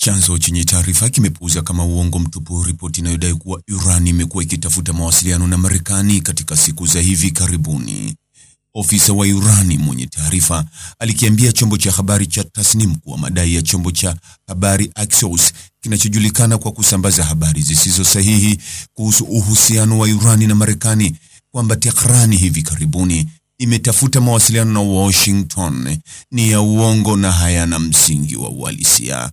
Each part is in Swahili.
Chanzo chenye taarifa kimepuuza kama uongo mtupu ripoti inayodai kuwa Iran imekuwa ikitafuta mawasiliano na Marekani katika siku za hivi karibuni. Ofisa wa Iran mwenye taarifa alikiambia chombo cha habari cha Tasnim kuwa madai ya chombo cha habari Axios kinachojulikana kwa kusambaza habari zisizo sahihi kuhusu uhusiano wa Iran na Marekani kwamba Tehran hivi karibuni imetafuta mawasiliano na Washington ni ya uongo na hayana msingi wa uhalisia.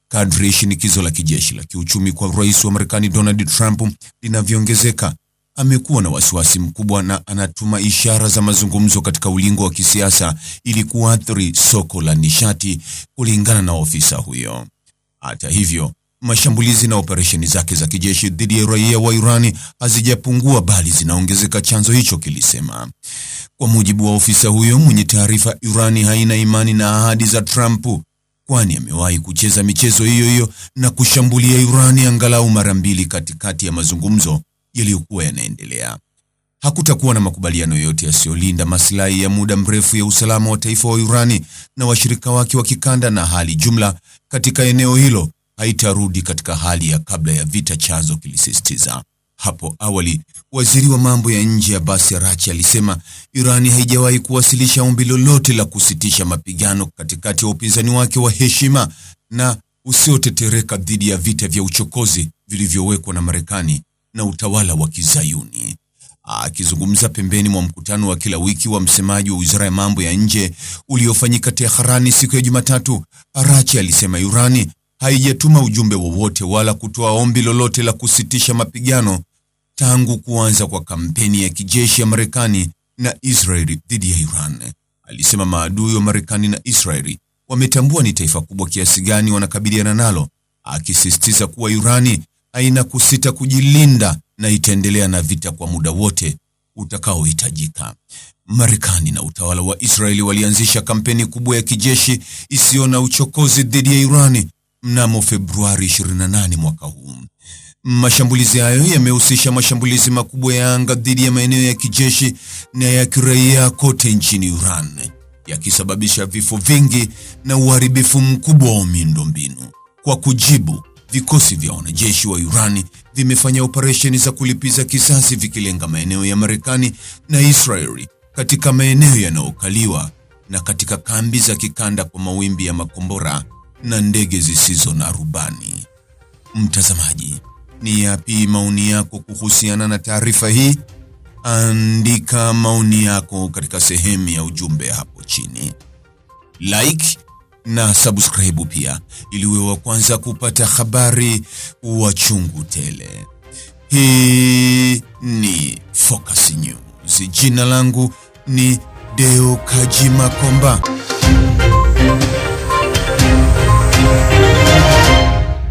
Kadri shinikizo la kijeshi la kiuchumi kwa rais wa Marekani Donald Trump linavyoongezeka, amekuwa na wasiwasi mkubwa na anatuma ishara za mazungumzo katika ulingo wa kisiasa ili kuathiri soko la nishati, kulingana na ofisa huyo. Hata hivyo, mashambulizi na operesheni zake za kijeshi dhidi ya raia wa Iran hazijapungua bali zinaongezeka, chanzo hicho kilisema. Kwa mujibu wa ofisa huyo mwenye taarifa, Iran haina imani na ahadi za Trump, kwani amewahi kucheza michezo hiyo na kushambulia Iran angalau mara mbili katikati ya mazungumzo yaliyokuwa yanaendelea. Hakutakuwa na makubaliano yoyote yasiyolinda maslahi ya muda mrefu ya usalama wa taifa wa Iran na washirika wake wa kikanda, na hali jumla katika eneo hilo haitarudi katika hali ya kabla ya vita, chanzo kilisisitiza. Hapo awali, waziri wa mambo ya nje Abbas Araghchi alisema Iran haijawahi kuwasilisha ombi lolote la kusitisha mapigano katikati ya upinzani wake wa heshima na usiotetereka dhidi ya vita vya uchokozi vilivyowekwa na Marekani na utawala wa Kizayuni. Akizungumza pembeni mwa mkutano wa kila wiki wa msemaji wa Wizara ya Mambo ya Nje uliofanyika Tehran siku ya Jumatatu, Araghchi alisema Iran haijatuma ujumbe wowote wala kutoa ombi lolote la kusitisha mapigano tangu kuanza kwa kampeni ya kijeshi ya Marekani na Israeli dhidi ya Iran. Alisema maadui wa Marekani na Israeli wametambua ni taifa kubwa kiasi gani wanakabiliana nalo, akisisitiza kuwa Iran haina kusita kujilinda na itaendelea na vita kwa muda wote utakaohitajika. Marekani na utawala wa Israeli walianzisha kampeni kubwa ya kijeshi isiyo na uchokozi dhidi ya Iran mnamo Februari 28 mwaka huu. Mashambulizi hayo yamehusisha mashambulizi makubwa ya anga dhidi ya maeneo ya kijeshi na ya kiraia kote nchini Iran, yakisababisha vifo vingi na uharibifu mkubwa wa miundombinu. Kwa kujibu, vikosi vya wanajeshi wa Iran vimefanya operesheni za kulipiza kisasi vikilenga maeneo ya Marekani na Israeli katika maeneo yanayokaliwa na katika kambi za kikanda kwa mawimbi ya makombora na ndege zisizo na rubani. Mtazamaji, ni yapi maoni yako kuhusiana na taarifa hii? Andika maoni yako katika sehemu ya ujumbe hapo chini. Like na subscribe pia ili uwe wa kwanza kupata habari wa chungu tele. Hii ni Focus News. Jina langu ni Deo Kaji Makomba.